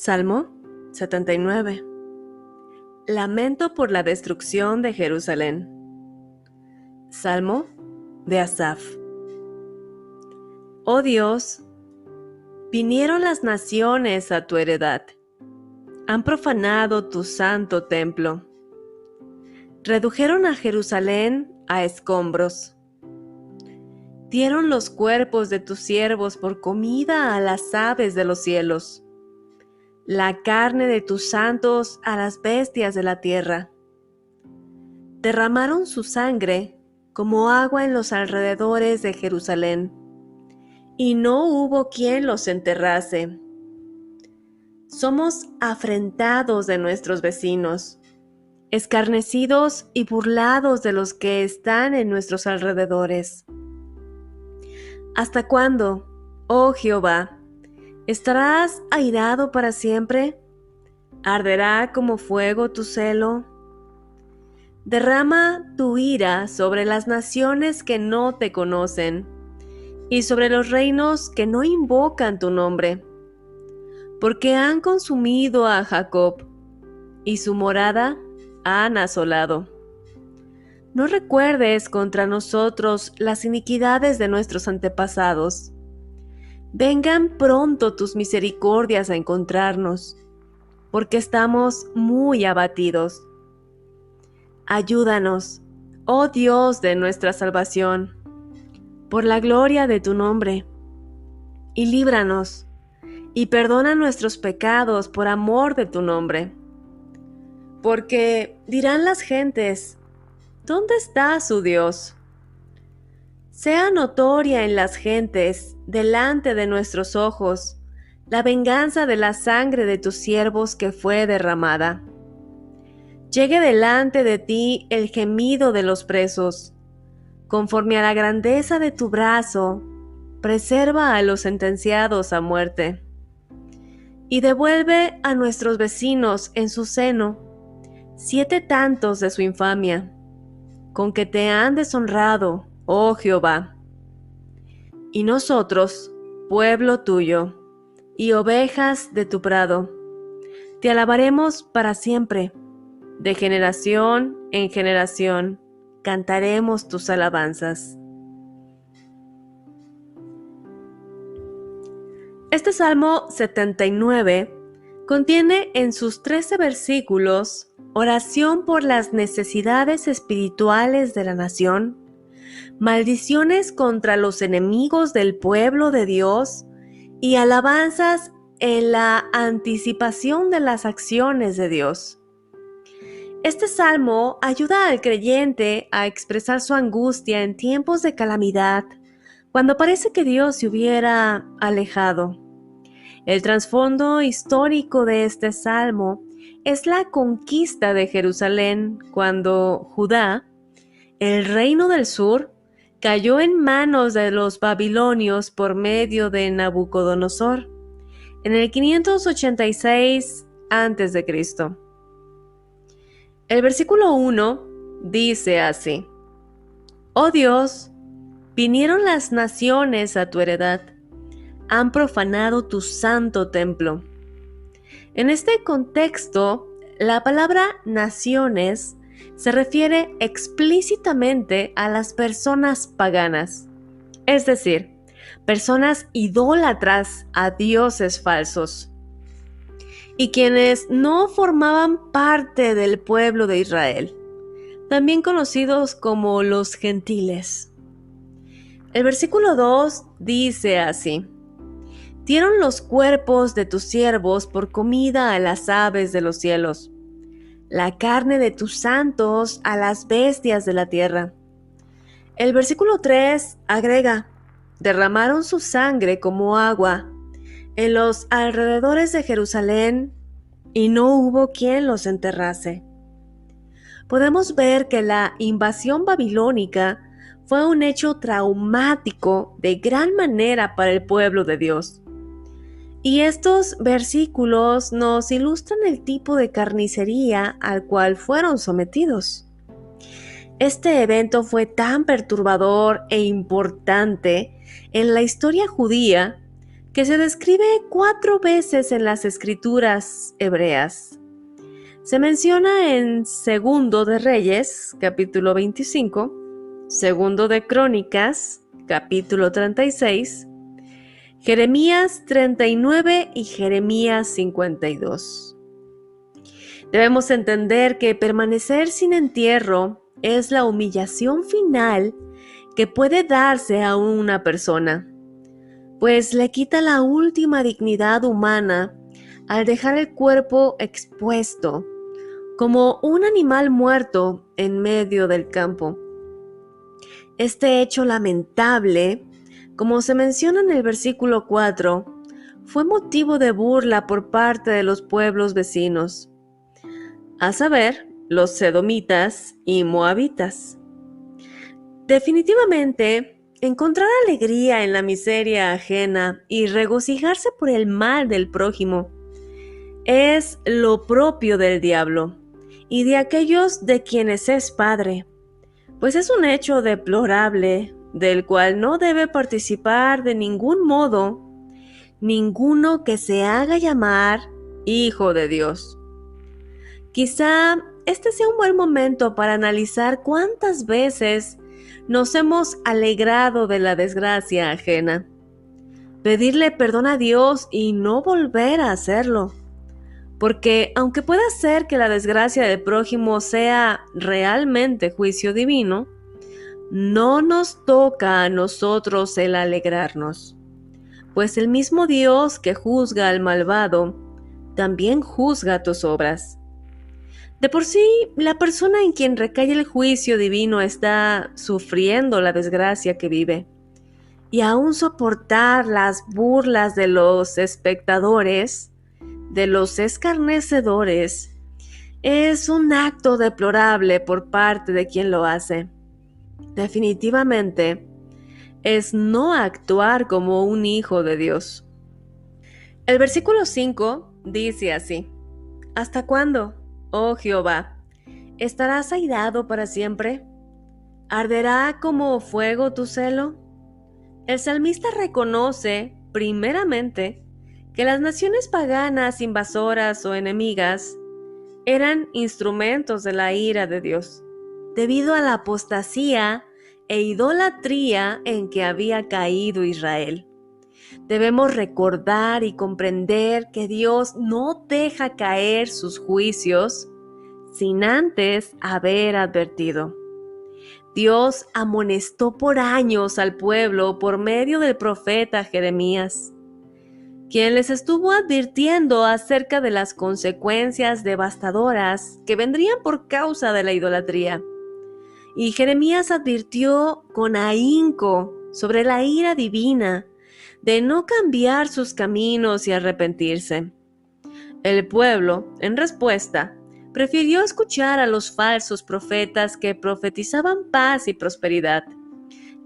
Salmo 79. Lamento por la destrucción de Jerusalén. Salmo de Asaf. Oh Dios, vinieron las naciones a tu heredad, han profanado tu santo templo. Redujeron a Jerusalén a escombros. Dieron los cuerpos de tus siervos por comida a las aves de los cielos, la carne de tus santos a las bestias de la tierra. Derramaron su sangre como agua en los alrededores de Jerusalén, y no hubo quien los enterrase. Somos afrentados de nuestros vecinos, escarnecidos y burlados de los que están en nuestros alrededores. ¿Hasta cuándo, oh Jehová, estarás airado para siempre? ¿Arderá como fuego tu celo? Derrama tu ira sobre las naciones que no te conocen y sobre los reinos que no invocan tu nombre, porque han consumido a Jacob y su morada han asolado. No recuerdes contra nosotros las iniquidades de nuestros antepasados. Vengan pronto tus misericordias a encontrarnos, porque estamos muy abatidos. Ayúdanos, oh Dios de nuestra salvación, por la gloria de tu nombre, y líbranos, y perdona nuestros pecados por amor de tu nombre. Porque dirán las gentes, ¿dónde está su Dios? Sea notoria en las gentes, delante de nuestros ojos, la venganza de la sangre de tus siervos que fue derramada. Llegue delante de ti el gemido de los presos. Conforme a la grandeza de tu brazo, preserva a los sentenciados a muerte. Y devuelve a nuestros vecinos en su seno 7 tantos de su infamia, con que te han deshonrado, oh Jehová. Y nosotros, pueblo tuyo, y ovejas de tu prado, te alabaremos para siempre. De generación en generación cantaremos tus alabanzas. Este Salmo 79 contiene en sus 13 versículos oración por las necesidades espirituales de la nación, maldiciones contra los enemigos del pueblo de Dios y alabanzas en la anticipación de las acciones de Dios. Este salmo ayuda al creyente a expresar su angustia en tiempos de calamidad, cuando parece que Dios se hubiera alejado. El trasfondo histórico de este salmo es la conquista de Jerusalén, cuando Judá, el reino del sur, cayó en manos de los babilonios por medio de Nabucodonosor, en el 586 a.C. El versículo 1 dice así: Oh Dios, vinieron las naciones a tu heredad, han profanado tu santo templo. En este contexto, la palabra naciones se refiere explícitamente a las personas paganas, es decir, personas idólatras a dioses falsos, y quienes no formaban parte del pueblo de Israel, también conocidos como los gentiles. El versículo 2 dice así: Dieron los cuerpos de tus siervos por comida a las aves de los cielos, la carne de tus santos a las bestias de la tierra. El versículo 3 agrega: derramaron su sangre como agua en los alrededores de Jerusalén, y no hubo quien los enterrase. Podemos ver que la invasión babilónica fue un hecho traumático de gran manera para el pueblo de Dios. Y estos versículos nos ilustran el tipo de carnicería al cual fueron sometidos. Este evento fue tan perturbador e importante en la historia judía que se describe 4 veces en las escrituras hebreas. Se menciona en Segundo de Reyes, capítulo 25, Segundo de Crónicas, capítulo 36, Jeremías 39 y Jeremías 52. Debemos entender que permanecer sin entierro es la humillación final que puede darse a una persona, pues le quita la última dignidad humana al dejar el cuerpo expuesto como un animal muerto en medio del campo. Este hecho lamentable, como se menciona en el versículo 4, fue motivo de burla por parte de los pueblos vecinos, a saber, los sedomitas y moabitas. Definitivamente, encontrar alegría en la miseria ajena y regocijarse por el mal del prójimo es lo propio del diablo y de aquellos de quienes es padre, pues es un hecho deplorable del cual no debe participar de ningún modo ninguno que se haga llamar hijo de Dios. Quizá este sea un buen momento para analizar cuántas veces nos hemos alegrado de la desgracia ajena, pedirle perdón a Dios y no volver a hacerlo. Porque aunque pueda ser que la desgracia del prójimo sea realmente juicio divino, no nos toca a nosotros el alegrarnos, pues el mismo Dios que juzga al malvado, también juzga tus obras. De por sí, la persona en quien recae el juicio divino está sufriendo la desgracia que vive, y aún soportar las burlas de los espectadores, de los escarnecedores, es un acto deplorable por parte de quien lo hace. Definitivamente, es no actuar como un hijo de Dios. El versículo 5 dice así: ¿Hasta cuándo, oh Jehová, estarás airado para siempre? ¿Arderá como fuego tu celo? El salmista reconoce, primeramente, que las naciones paganas, invasoras o enemigas eran instrumentos de la ira de Dios, debido a la apostasía e idolatría en que había caído Israel. Debemos recordar y comprender que Dios no deja caer sus juicios sin antes haber advertido. Dios amonestó por años al pueblo por medio del profeta Jeremías, quien les estuvo advirtiendo acerca de las consecuencias devastadoras que vendrían por causa de la idolatría. Y Jeremías advirtió con ahínco sobre la ira divina de no cambiar sus caminos y arrepentirse. El pueblo, en respuesta, prefirió escuchar a los falsos profetas que profetizaban paz y prosperidad.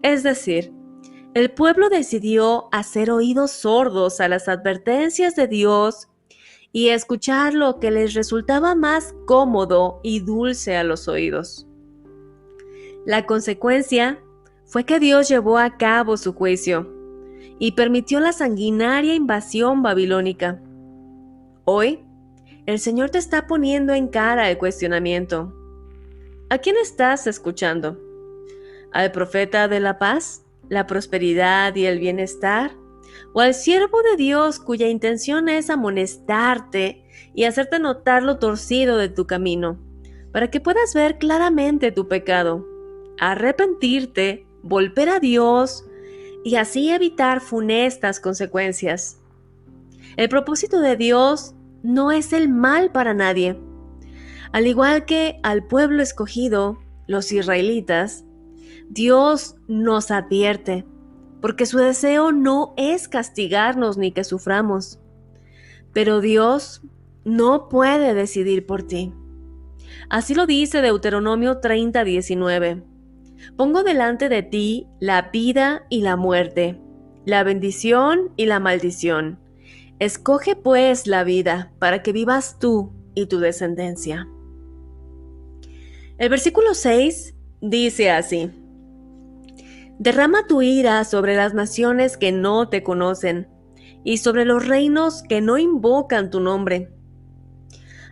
Es decir, el pueblo decidió hacer oídos sordos a las advertencias de Dios y escuchar lo que les resultaba más cómodo y dulce a los oídos. La consecuencia fue que Dios llevó a cabo su juicio y permitió la sanguinaria invasión babilónica. Hoy, el Señor te está poniendo en cara el cuestionamiento. ¿A quién estás escuchando? ¿Al profeta de la paz, la prosperidad y el bienestar? ¿O al siervo de Dios cuya intención es amonestarte y hacerte notar lo torcido de tu camino, para que puedas ver claramente tu pecado, arrepentirte, volver a Dios y así evitar funestas consecuencias? El propósito de Dios no es el mal para nadie. Al igual que al pueblo escogido, los israelitas, Dios nos advierte, porque su deseo no es castigarnos ni que suframos. Pero Dios no puede decidir por ti. Así lo dice Deuteronomio 30:19. Pongo delante de ti la vida y la muerte, la bendición y la maldición. Escoge pues la vida para que vivas tú y tu descendencia. El versículo 6 dice así: Derrama tu ira sobre las naciones que no te conocen, y sobre los reinos que no invocan tu nombre.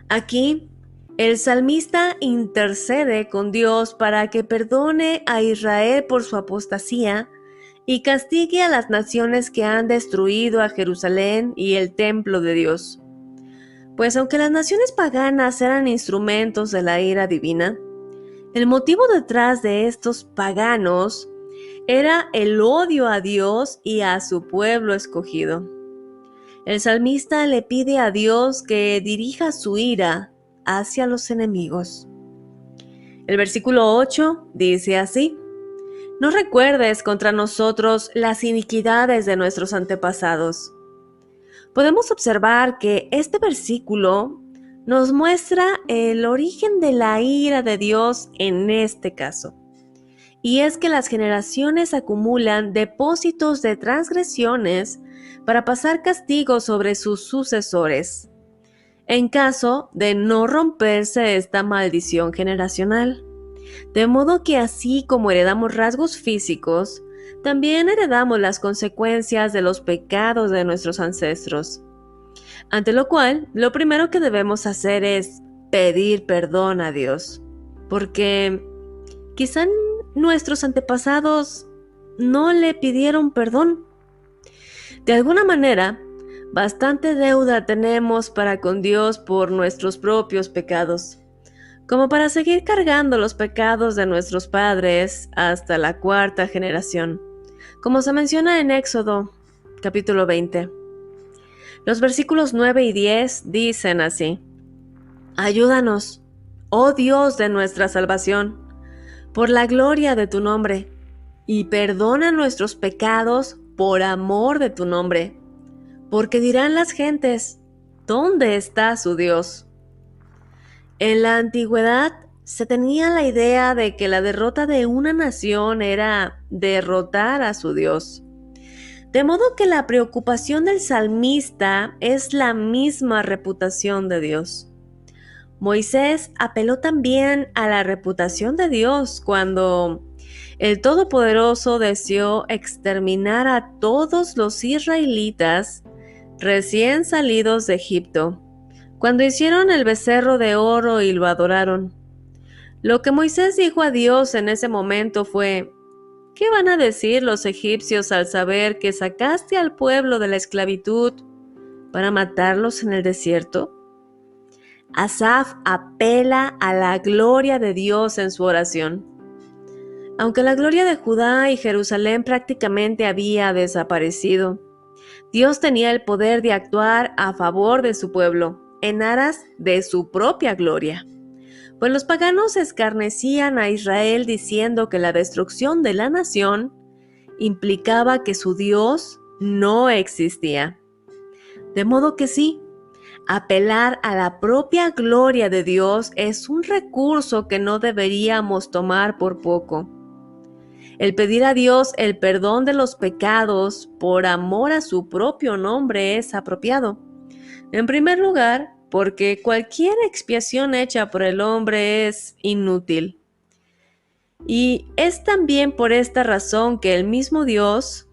Aquí, el salmista intercede con Dios para que perdone a Israel por su apostasía y castigue a las naciones que han destruido a Jerusalén y el templo de Dios. Pues aunque las naciones paganas eran instrumentos de la ira divina, el motivo detrás de estos paganos era el odio a Dios y a su pueblo escogido. El salmista le pide a Dios que dirija su ira hacia los enemigos. El versículo 8 dice así: No recuerdes contra nosotros las iniquidades de nuestros antepasados. Podemos observar que este versículo nos muestra el origen de la ira de Dios en este caso. Y es que las generaciones acumulan depósitos de transgresiones para pasar castigo sobre sus sucesores, en caso de no romperse esta maldición generacional. De modo que así como heredamos rasgos físicos, también heredamos las consecuencias de los pecados de nuestros ancestros. Ante lo cual, lo primero que debemos hacer es pedir perdón a Dios, porque quizá nuestros antepasados no le pidieron perdón. De alguna manera, bastante deuda tenemos para con Dios por nuestros propios pecados, como para seguir cargando los pecados de nuestros padres hasta la cuarta generación, como se menciona en Éxodo, capítulo 20. Los versículos 9 y 10 dicen así: Ayúdanos, oh Dios de nuestra salvación, por la gloria de tu nombre, y perdona nuestros pecados por amor de tu nombre, porque dirán las gentes: ¿dónde está su Dios? En la antigüedad se tenía la idea de que la derrota de una nación era derrotar a su Dios. De modo que la preocupación del salmista es la misma reputación de Dios. Moisés apeló también a la reputación de Dios cuando el Todopoderoso deseó exterminar a todos los israelitas recién salidos de Egipto, cuando hicieron el becerro de oro y lo adoraron. Lo que Moisés dijo a Dios en ese momento fue: ¿qué van a decir los egipcios al saber que sacaste al pueblo de la esclavitud para matarlos en el desierto? Asaf apela a la gloria de Dios en su oración. Aunque la gloria de Judá y Jerusalén prácticamente había desaparecido, Dios tenía el poder de actuar a favor de su pueblo, en aras de su propia gloria. Pues los paganos escarnecían a Israel diciendo que la destrucción de la nación implicaba que su Dios no existía. De modo que sí, apelar a la propia gloria de Dios es un recurso que no deberíamos tomar por poco. El pedir a Dios el perdón de los pecados por amor a su propio nombre es apropiado. En primer lugar, porque cualquier expiación hecha por el hombre es inútil. Y es también por esta razón que el mismo Dios,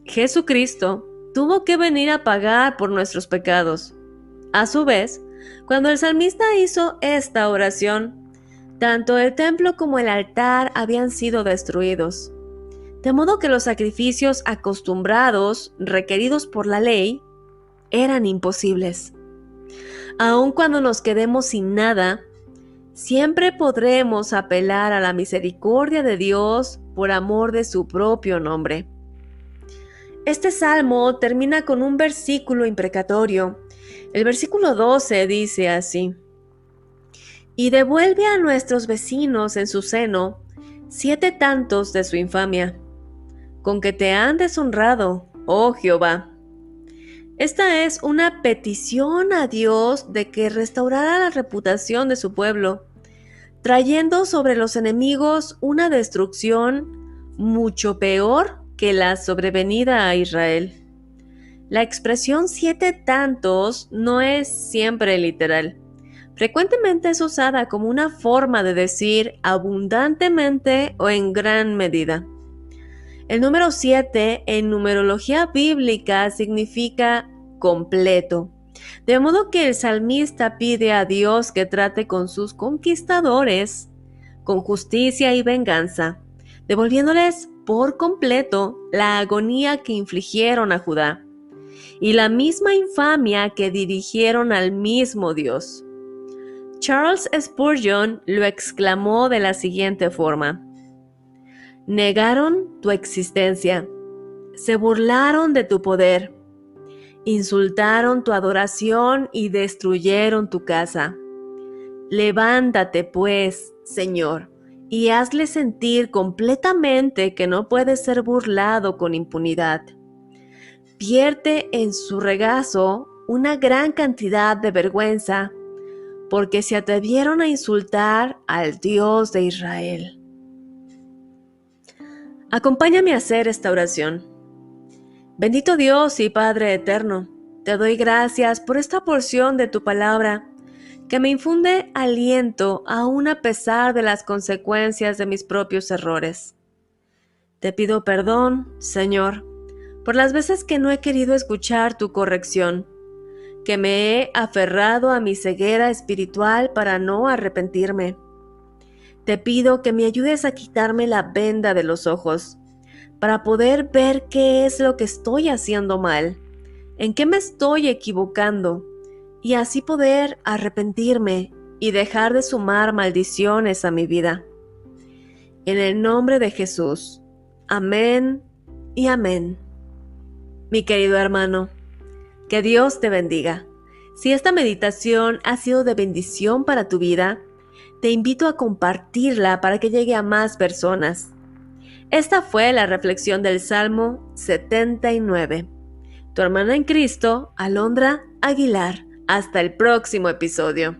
Jesucristo, tuvo que venir a pagar por nuestros pecados. A su vez, cuando el salmista hizo esta oración, tanto el templo como el altar habían sido destruidos, de modo que los sacrificios acostumbrados, requeridos por la ley, eran imposibles. Aun cuando nos quedemos sin nada, siempre podremos apelar a la misericordia de Dios por amor de su propio nombre. Este salmo termina con un versículo imprecatorio. El versículo 12 dice así: Y devuelve a nuestros vecinos en su seno 7 tantos de su infamia, con que te han deshonrado, oh Jehová. Esta es una petición a Dios de que restaurara la reputación de su pueblo, trayendo sobre los enemigos una destrucción mucho peor que la sobrevenida a Israel. La expresión 7 tantos no es siempre literal. Frecuentemente es usada como una forma de decir abundantemente o en gran medida. El número 7 en numerología bíblica significa completo. De modo que el salmista pide a Dios que trate con sus conquistadores con justicia y venganza, devolviéndoles por completo la agonía que infligieron a Judá y la misma infamia que dirigieron al mismo Dios. Charles Spurgeon lo exclamó de la siguiente forma: negaron tu existencia, se burlaron de tu poder, insultaron tu adoración y destruyeron tu casa. Levántate, pues, Señor, y hazle sentir completamente que no puede ser burlado con impunidad. Vierte en su regazo una gran cantidad de vergüenza, porque se atrevieron a insultar al Dios de Israel. Acompáñame a hacer esta oración. Bendito Dios y Padre eterno, te doy gracias por esta porción de tu palabra que me infunde aliento aún a pesar de las consecuencias de mis propios errores. Te pido perdón, Señor, por las veces que no he querido escuchar tu corrección, que me he aferrado a mi ceguera espiritual para no arrepentirme. Te pido que me ayudes a quitarme la venda de los ojos, para poder ver qué es lo que estoy haciendo mal, en qué me estoy equivocando, y así poder arrepentirme y dejar de sumar maldiciones a mi vida. En el nombre de Jesús. Amén y amén. Mi querido hermano, que Dios te bendiga. Si esta meditación ha sido de bendición para tu vida, te invito a compartirla para que llegue a más personas. Esta fue la reflexión del Salmo 79. Tu hermana en Cristo, Alondra Aguilar. Hasta el próximo episodio.